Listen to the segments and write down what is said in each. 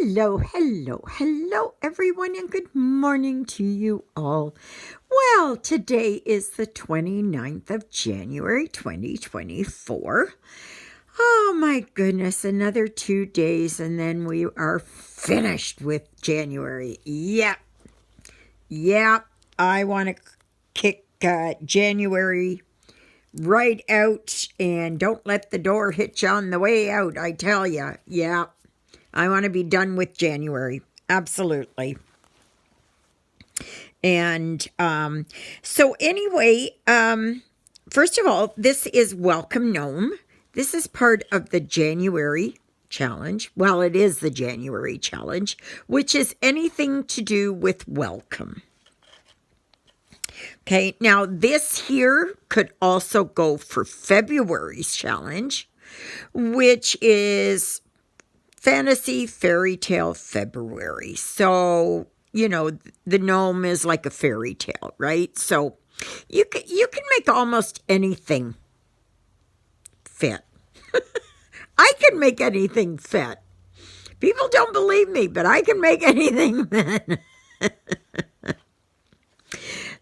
Hello, hello, hello, everyone, and good morning to you all. Well, today is the 29th of January, 2024. Oh my goodness, another 2 days, and then we are finished with January. Yep, I want to kick January right out, and don't let the door hit you on the way out, I tell you. Yeah. I want to be done with January. Absolutely. And so anyway, first of all, this is Welcome Gnome. This is part of the January challenge. Well, it is the January challenge, which is anything to do with welcome. Okay, now this here could also go for February's challenge, which is Fantasy Fairy Tale February. So, you know, the gnome is like a fairy tale, right? So you can make almost anything fit. I can make anything fit. People don't believe me, but I can make anything fit.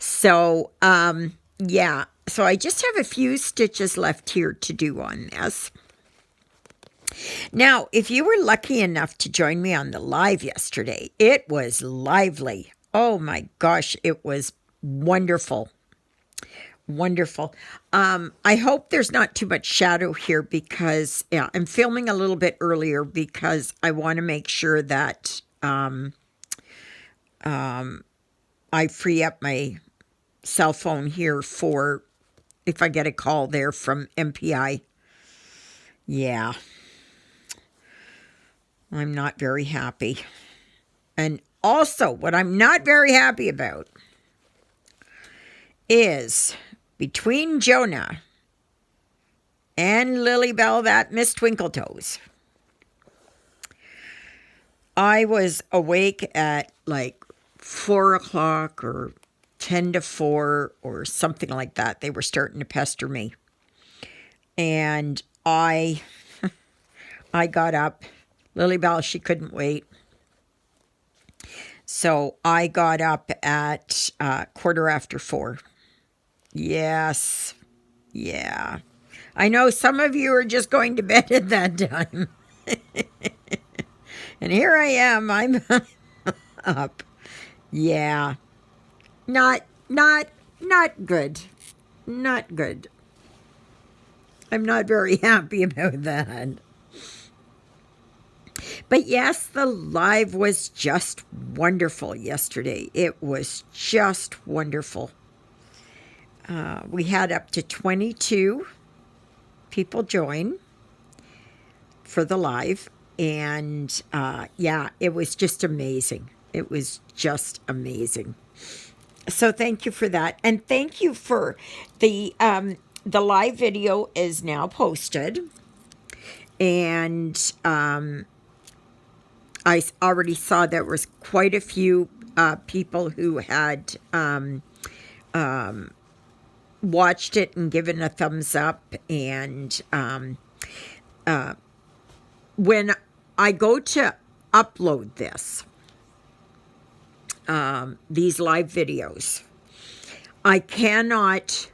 So, yeah. So I just have a few stitches left here to do on this. Now, if you were lucky enough to join me on the live yesterday, it was lively. Oh my gosh, it was wonderful. Wonderful. I hope there's not too much shadow here because I'm filming a little bit earlier because I want to make sure that I free up my cell phone here for if I get a call there from MPI. Yeah. I'm not very happy. And also, what I'm not very happy about is between Jonah and Lilybell, that Miss Twinkletoes, I was awake at like 4 o'clock or 10 to 4 or something like that. They were starting to pester me. And I got up. Lilybell, she couldn't wait. So I got up at 4:15. Yes. Yeah. I know some of you are just going to bed at that time. And here I am. I'm up. Yeah. Not good. Not good. I'm not very happy about that. But yes, the live was just wonderful yesterday. It was just wonderful. We had up to 22 people join for the live. And yeah, it was just amazing. It was just amazing. So thank you for that. And thank you for the live video is now posted. And I already saw there was quite a few people who had watched it and given a thumbs up. And when I go to upload these live videos, I cannot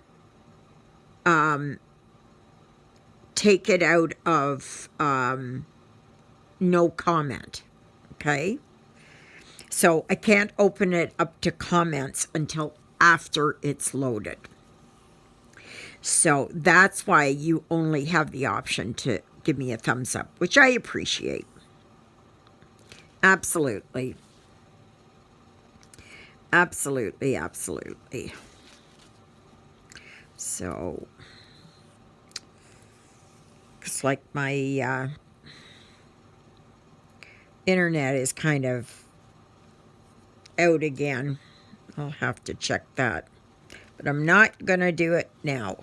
take it out of no comment. Okay, so I can't open it up to comments until after it's loaded. So that's why you only have the option to give me a thumbs up, which I appreciate. Absolutely. Absolutely, absolutely. So it's like my internet is kind of out again. I'll have to check that. But I'm not going to do it now.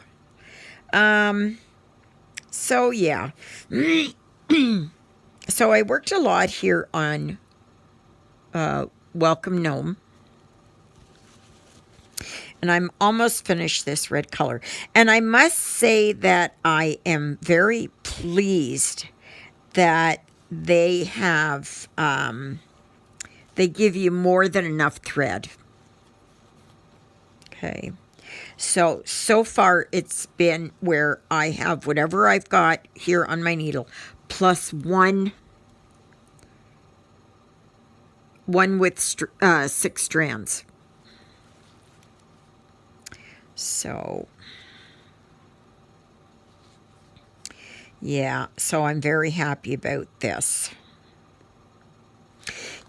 So yeah. So I worked a lot here on Welcome Gnome. And I'm almost finished this red color. And I must say that I am very pleased that they have, they give you more than enough thread. Okay. So far it's been where I have whatever I've got here on my needle, plus one with 6 strands. So, yeah, so I'm very happy about this.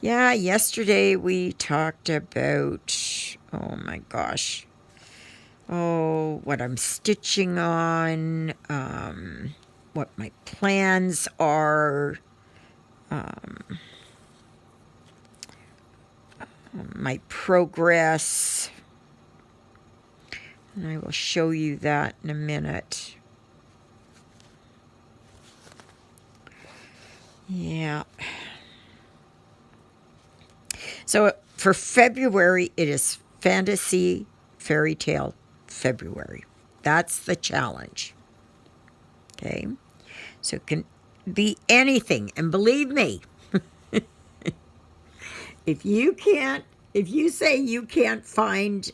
Yeah, yesterday we talked about, oh my gosh, what I'm stitching on, what my plans are, my progress, and I will show you that in a minute. Yeah. So for February, it is Fantasy Fairy Tale February. That's the challenge. Okay. So it can be anything. And believe me, if you say you can't find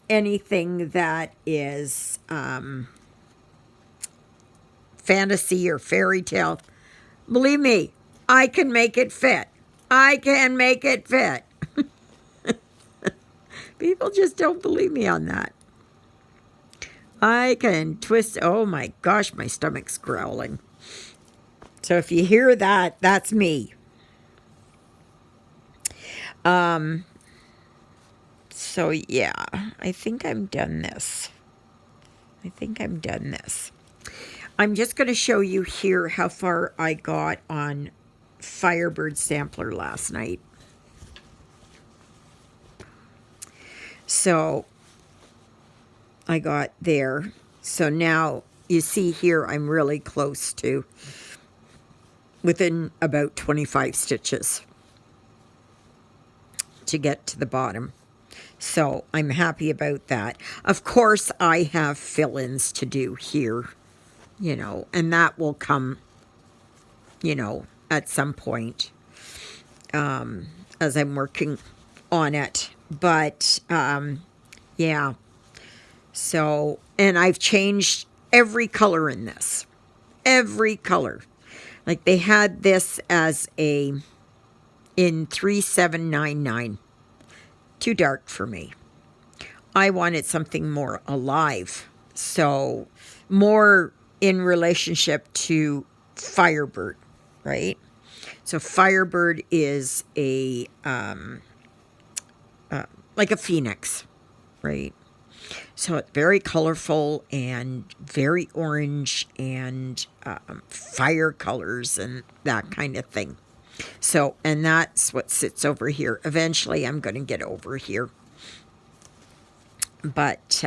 anything that is fantasy or fairy tale, believe me, I can make it fit. I can make it fit. People just don't believe me on that. I can twist. Oh my gosh, my stomach's growling. So if you hear that, that's me. So yeah, I think I'm done this. I'm just going to show you here how far I got on Firebird sampler last night. So I got there. So now you see here I'm really close to within about 25 stitches to get to the bottom. So I'm happy about that. Of course, I have fill-ins to do here, and that will come, at some point as I'm working on it. But, yeah. So, and I've changed every color in this. Every color. Like they had this as in 3799. Too dark for me. I wanted something more alive. So more in relationship to Firebird, right? So Firebird is a like a phoenix, right? So it's very colorful and very orange and fire colors and that kind of thing. So, and that's what sits over here. Eventually, I'm going to get over here. But,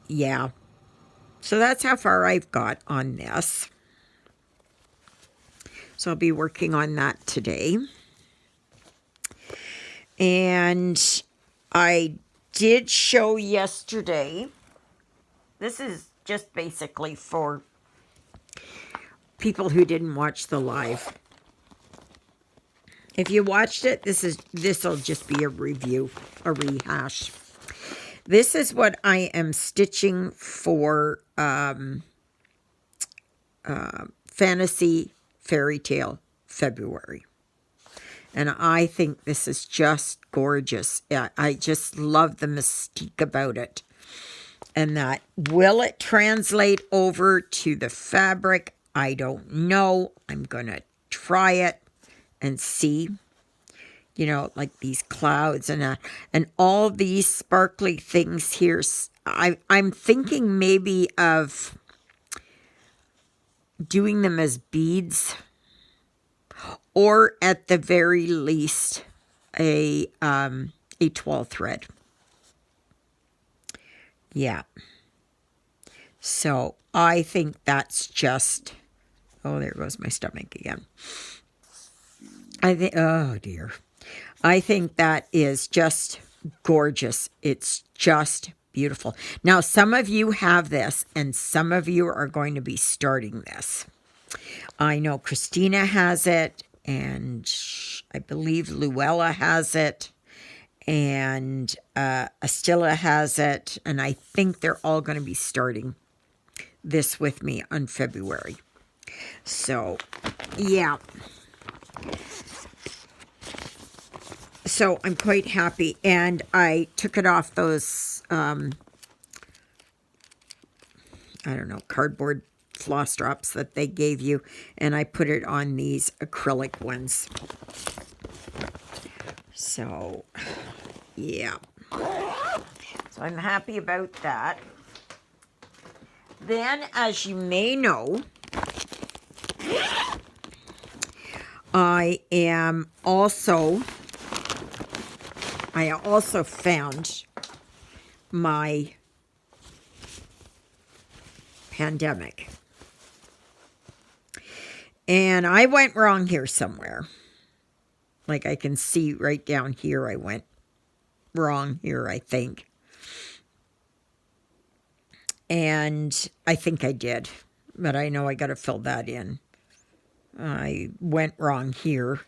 yeah. So that's how far I've got on this. So I'll be working on that today. And I did show yesterday. This is just basically for people who didn't watch the live. If you watched it, this'll just be a review, a rehash. This is what I am stitching for Fantasy Fairy Tale February. And I think this is just gorgeous. I just love the mystique about it. And that, will it translate over to the fabric? I don't know. I'm going to try it and see. Like these clouds and all these sparkly things here. I'm thinking maybe of doing them as beads, or at the very least a 12 thread. Yeah. So I think that's just, oh, there goes my stomach again. Oh dear. I think that is just gorgeous. It's just beautiful. Now, some of you have this, and some of you are going to be starting this. I know Christina has it, and I believe Luella has it, and Estilla has it, and I think they're all going to be starting this with me on February. So, yeah. So I'm quite happy, and I took it off those, I don't know, cardboard floss drops that they gave you, and I put it on these acrylic ones. So, yeah. So I'm happy about that. Then, as you may know, I also found my pandemic. And I went wrong here somewhere. Like I can see right down here, I went wrong here, I think. And I think I did, but I know I got to fill that in. I went wrong here.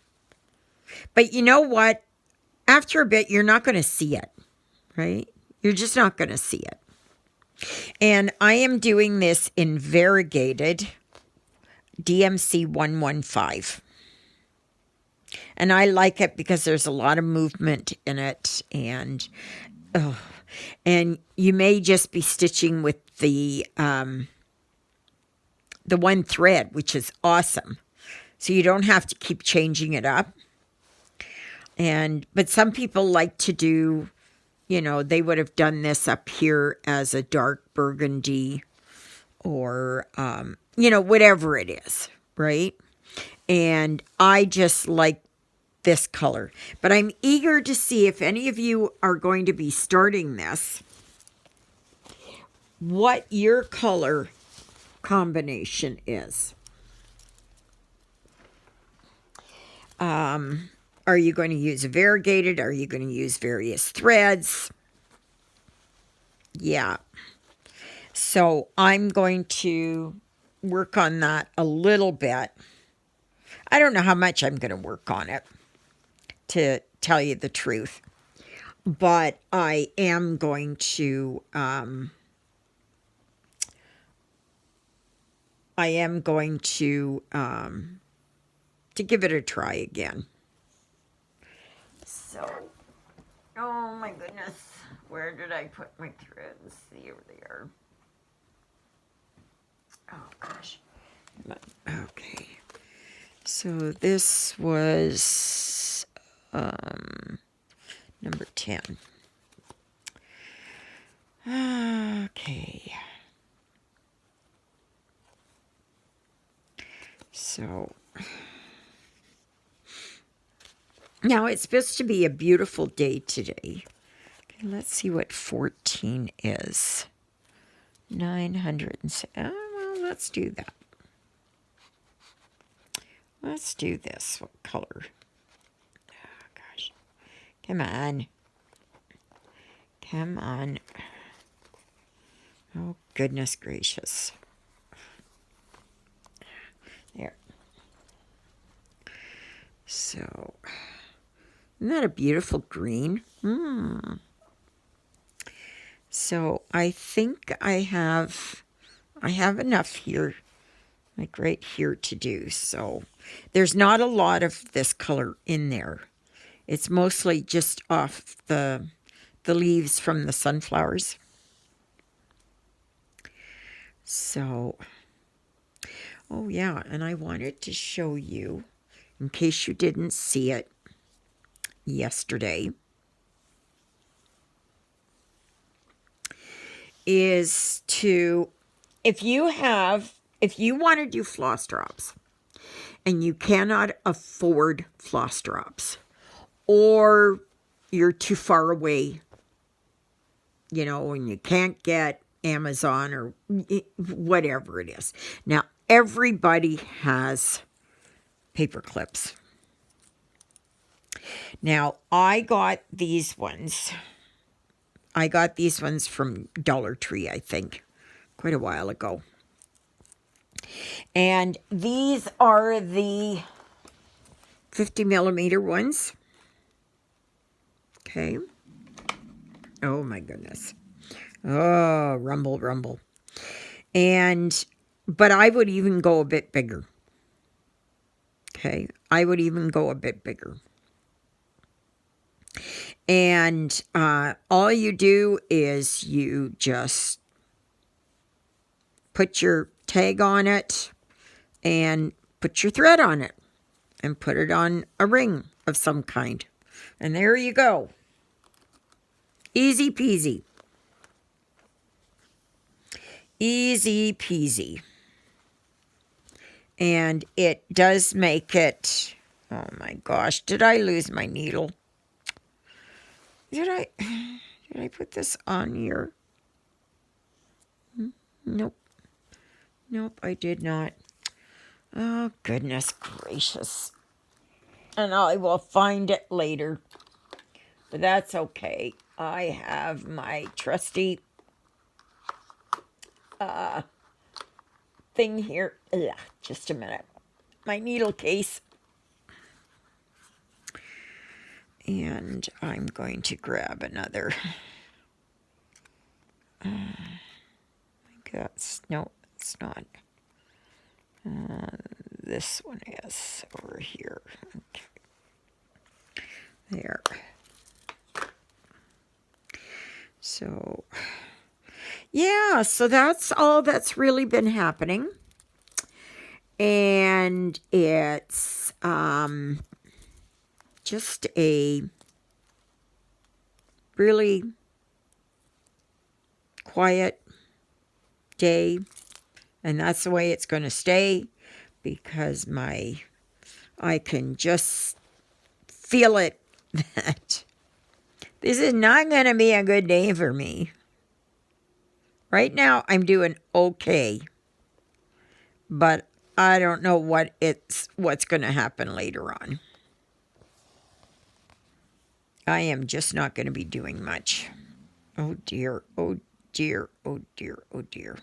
But you know what? After a bit, you're not going to see it, right? You're just not going to see it. And I am doing this in variegated DMC 115. And I like it because there's a lot of movement in it. And you may just be stitching with the one thread, which is awesome. So you don't have to keep changing it up. But some people like to do, they would have done this up here as a dark burgundy or, whatever it is, right? And I just like this color. But I'm eager to see if any of you are going to be starting this, what your color combination is. Are you going to use a variegated? Are you going to use various threads? Yeah. So I'm going to work on that a little bit. I don't know how much I'm going to work on it, to tell you the truth. But I am going to give it a try again. So, oh my goodness, where did I put my threads? Here they are. Oh gosh. Okay. So this was number 10. Okay. So now it's supposed to be a beautiful day today. Okay, let's see what 14 is. 906. Oh, well, let's do that. Let's do this. What color? Oh, gosh. Come on. Come on. Oh, goodness gracious. There. So, isn't that a beautiful green? So I think I have enough here, like right here, to do. So there's not a lot of this color in there. It's mostly just off the leaves from the sunflowers. So, oh yeah, and I wanted to show you, in case you didn't see it yesterday, is to, if you want to do floss drops and you cannot afford floss drops, or you're too far away, and you can't get Amazon or whatever it is. Now, everybody has paper clips. Now, I got these ones from Dollar Tree, I think, quite a while ago. And these are the 50 millimeter ones. Okay. Oh my goodness. Oh, rumble, rumble. But I would even go a bit bigger. Okay. I would even go a bit bigger. And all you do is you just put your tag on it and put your thread on it and put it on a ring of some kind. And there you go. Easy peasy. Easy peasy. And it does make it, oh my gosh, did I lose my needle? Did I put this on here? Nope. Nope, I did not. Oh, goodness gracious. And I will find it later. But that's okay. I have my trusty thing here. Ugh, just a minute. My needle case. And I'm going to grab another. That's, no, it's not. This one is over here. Okay. There. So, yeah, so that's all that's really been happening. And it's just a really quiet day. And that's the way it's going to stay, because I can just feel it that this is not going to be a good day for me. Right now, I'm doing okay, but I don't know what's going to happen later on. I am just not going to be doing much. Oh dear, oh dear, oh dear, oh dear.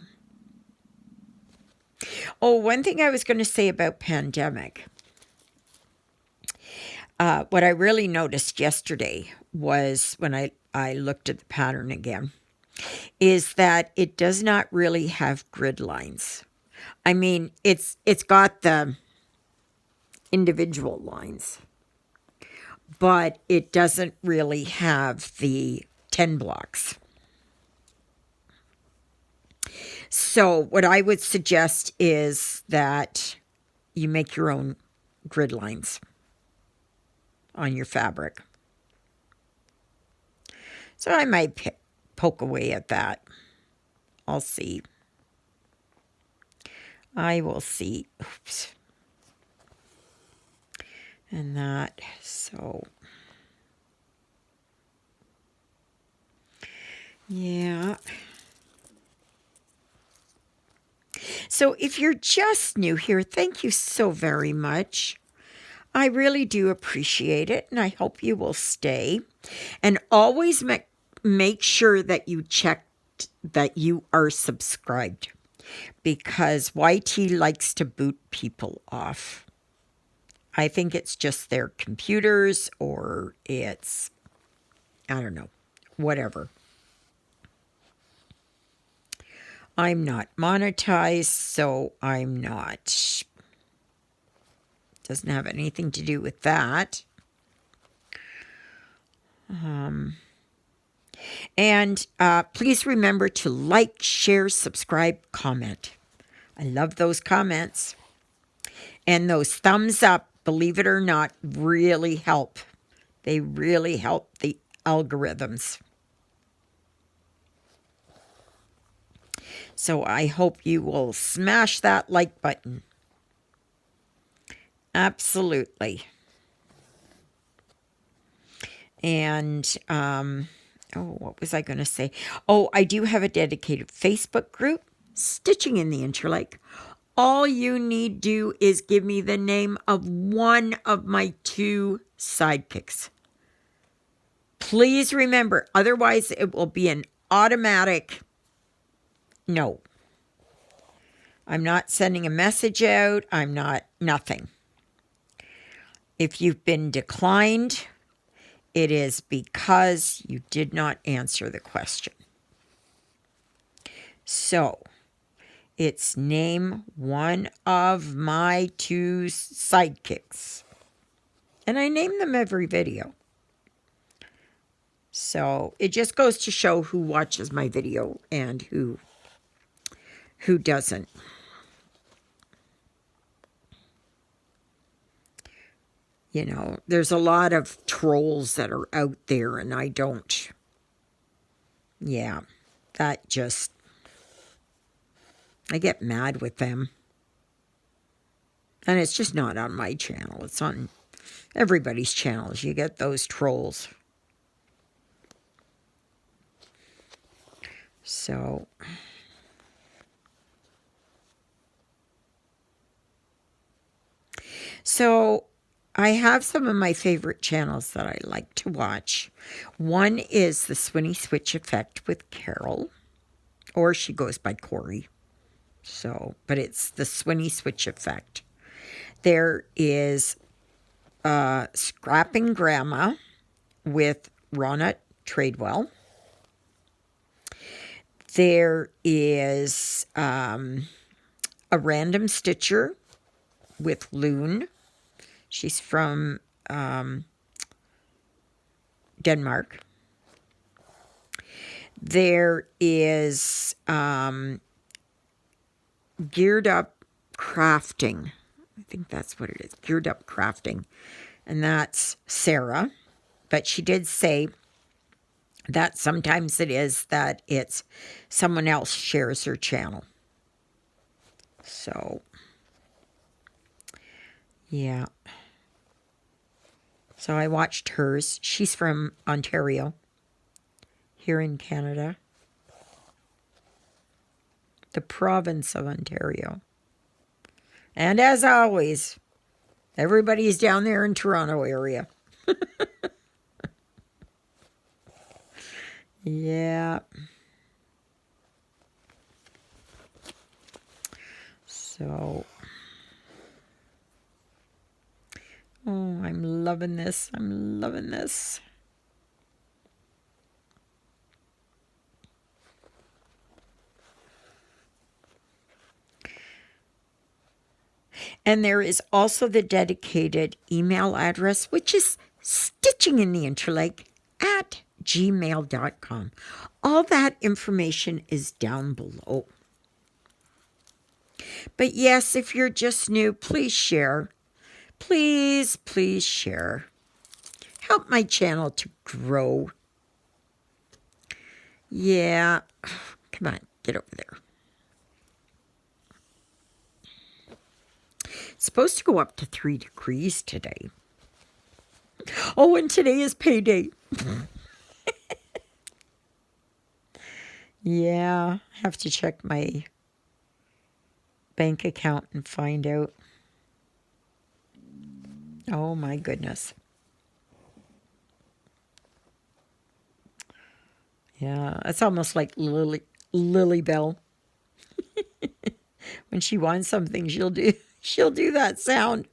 Oh, one thing I was going to say about pandemic. What I really noticed yesterday was when I looked at the pattern again, is that it does not really have grid lines. I mean, it's got the individual lines, but it doesn't really have the 10 blocks. So what I would suggest is that you make your own grid lines on your fabric. So I might poke away at that. I'll see. I will see. Oops. And that, so. Yeah. So if you're just new here, thank you so very much. I really do appreciate it, and I hope you will stay. And always make sure that you check that you are subscribed, because YT likes to boot people off. I think it's just their computers, or it's, I don't know, whatever. I'm not monetized, so I'm not. Doesn't have anything to do with that. And please remember to like, share, subscribe, comment. I love those comments. And those thumbs up, believe it or not, really help. They really help the algorithms. So I hope you will smash that like button. Absolutely. And, what was I going to say? Oh, I do have a dedicated Facebook group, Stitching in the Interlake. All you need do is give me the name of one of my 2 sidekicks. Please remember, otherwise it will be an automatic no. I'm not sending a message out. I'm not, nothing. If you've been declined, it is because you did not answer the question. So, it's name one of my 2 sidekicks. And I name them every video. So, it just goes to show who watches my video and who doesn't. You know, there's a lot of trolls that are out there, and I don't. Yeah, that just, I get mad with them. And it's just not on my channel. It's on everybody's channels. You get those trolls. So, I have some of my favorite channels that I like to watch. One is the Swinny Switch Effect with Carol, or she goes by Corey. So, but it's the Swinny Switch Effect. There is Scrapping Grandma with Ronut Tradewell. There is a Random Stitcher with Loon. She's from Denmark. There is Geared Up Crafting. I think that's what it is. Geared Up Crafting. And that's Sarah. But she did say that sometimes it is that it's someone else shares her channel. So, yeah. So I watched hers. She's from Ontario, here in Canada. The province of Ontario. And as always, everybody's down there in Toronto area. Yeah. So, oh, I'm loving this. I'm loving this. And there is also the dedicated email address, which is stitchingintheinterlake@gmail.com. All that information is down below. But yes, if you're just new, please share. Please, please share. Help my channel to grow. Yeah. Come on, get over there. It's supposed to go up to 3 degrees today. Oh, and today is payday. Yeah, I have to check my bank account and find out. Oh my goodness. Yeah, it's almost like Lily Bell. When she wants something, she'll do that sound.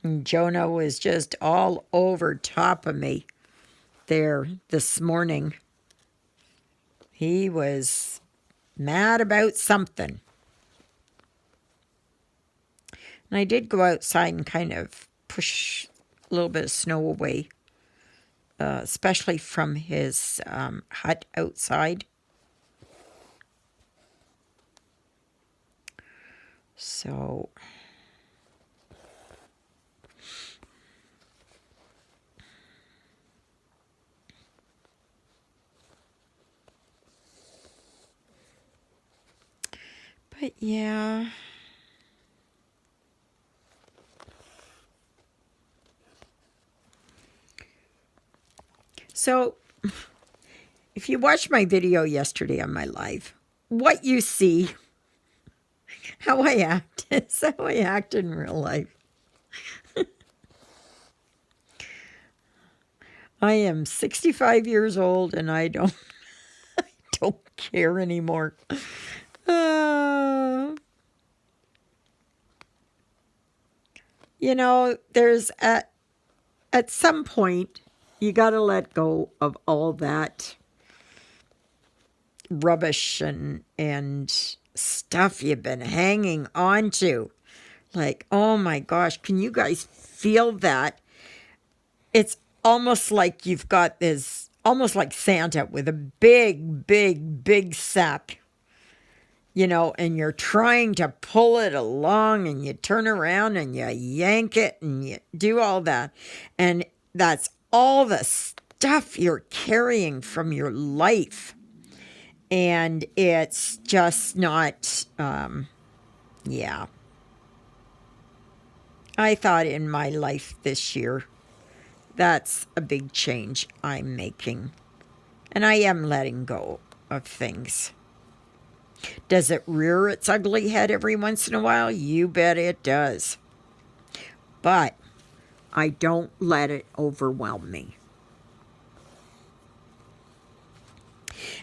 And Jonah was just all over top of me there this morning. He was mad about something. And I did go outside and kind of push a little bit of snow away, especially from his hut outside. So, but yeah. So, if you watched my video yesterday on my live, what you see, how I act, is how I act in real life. I am 65 years old and I don't care anymore. Uh, there's at some point you got to let go of all that rubbish and stuff you've been hanging on to. Like, oh my gosh, can you guys feel that? It's almost like you've got this, almost like Santa with a big, big, big sack, and you're trying to pull it along, and you turn around and you yank it and you do all that. And that's all the stuff you're carrying from your life. And it's just not, yeah. I thought in my life this year, that's a big change I'm making. And I am letting go of things. Does it rear its ugly head every once in a while? You bet it does. But I don't let it overwhelm me.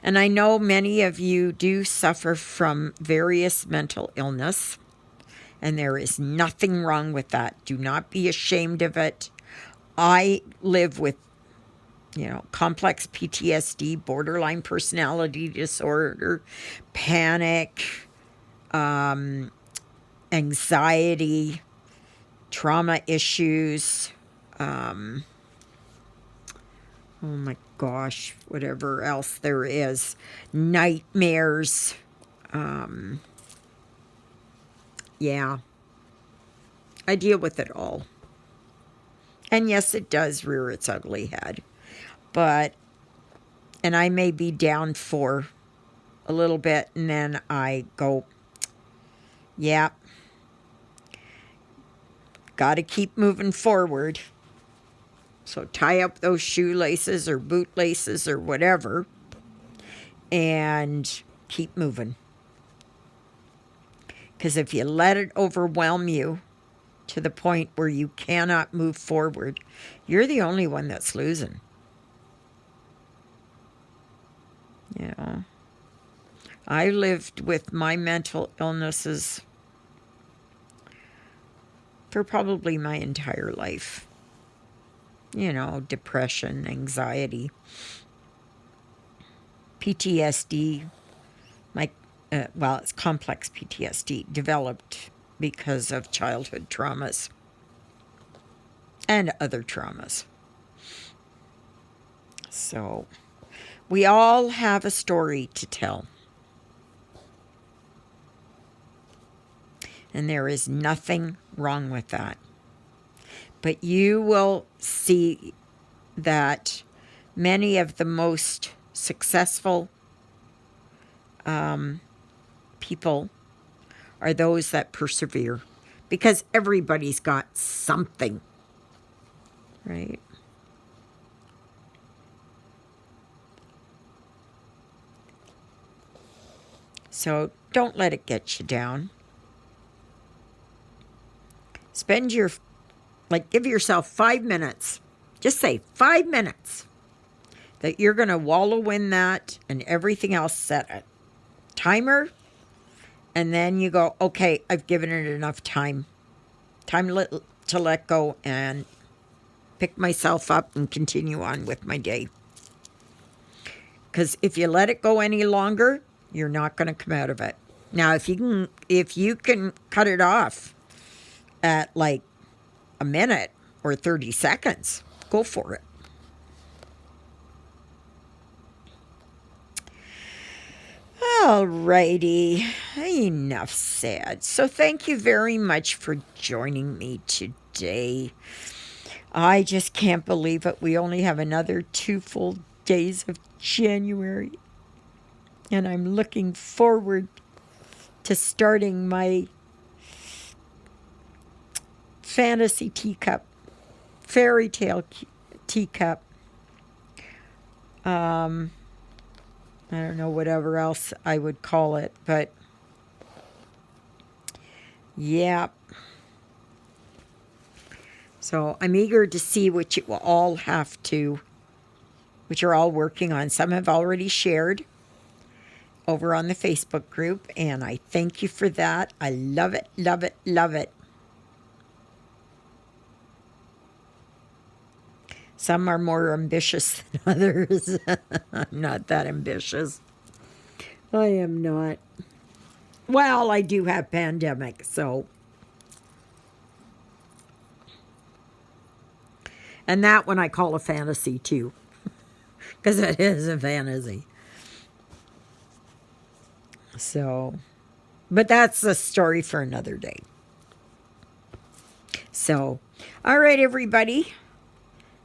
And I know many of you do suffer from various mental illness, and there is nothing wrong with that. Do not be ashamed of it. I live with, complex PTSD, borderline personality disorder, panic, anxiety, trauma issues, oh my gosh, whatever else there is, nightmares, yeah, I deal with it all. And yes, it does rear its ugly head. And I may be down for a little bit, and then I go, yeah, got to keep moving forward. So tie up those shoelaces or bootlaces or whatever and keep moving. Because if you let it overwhelm you to the point where you cannot move forward, you're the only one that's losing. I lived with my mental illnesses for probably my entire life. Depression, anxiety, PTSD. It's complex PTSD, developed because of childhood traumas and other traumas. So we all have a story to tell. And there is nothing wrong with that. But you will see that many of the most successful people are those that persevere, because everybody's got something, right? So don't let it get you down. Give yourself 5 minutes. Just say 5 minutes that you're going to wallow in that, and everything else set a timer. And then you go, okay, I've given it enough time. Time to let go and pick myself up and continue on with my day. Because if you let it go any longer, you're not going to come out of it. Now, if you can cut it off at like a minute or 30 seconds, go for it. Alrighty, enough said. So thank you very much for joining me today. I just can't believe it. We only have another 2 full days of January. And I'm looking forward to starting my fantasy teacup, fairy tale teacup. I don't know whatever else I would call it, but yeah. So I'm eager to see what you all what you're all working on. Some have already shared, over on the Facebook group, and I thank you for that. I love it, love it, love it. Some are more ambitious than others. I'm not that ambitious. I am not. Well, I do have pandemic, so. And that one I call a fantasy too, because it is a fantasy. So, but that's a story for another day. So, all right, everybody.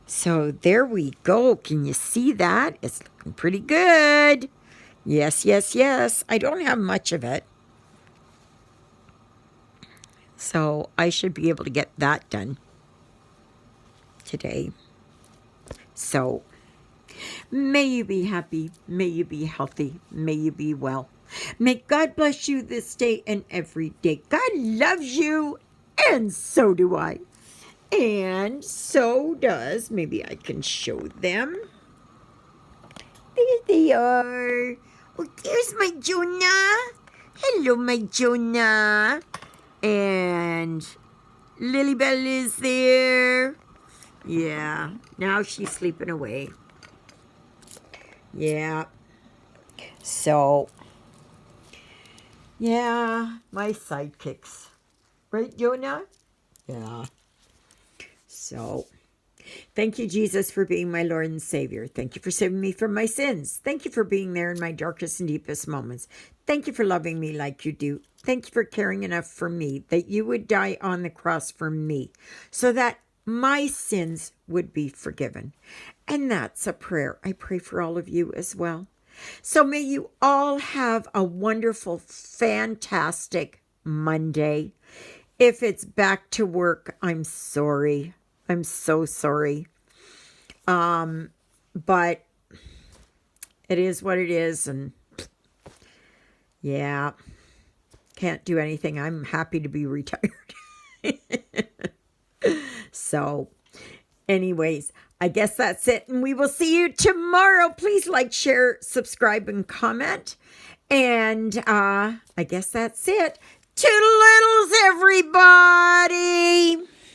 So there we go. Can you see that? It's looking pretty good. Yes, yes, yes. I don't have much of it. So I should be able to get that done today. So may you be happy. May you be healthy. May you be well. May God bless you this day and every day. God loves you, and so do I. And so does, maybe I can show them. There they are. Oh, there's my Jonah. Hello, my Jonah. And Lilybell is there. Yeah, now she's sleeping away. Yeah. So, yeah, my sidekicks. Right, Jonah? Yeah. So, thank you, Jesus, for being my Lord and Savior. Thank you for saving me from my sins. Thank you for being there in my darkest and deepest moments. Thank you for loving me like you do. Thank you for caring enough for me that you would die on the cross for me so that my sins would be forgiven. And that's a prayer I pray for all of you as well. So may you all have a wonderful, fantastic Monday. If it's back to work, I'm sorry. I'm so sorry. But it is what it is, and yeah, can't do anything. I'm happy to be retired. So, anyways, I guess that's it, and we will see you tomorrow. Please like, share, subscribe, and comment. And I guess that's it. Toodle-oodles, everybody!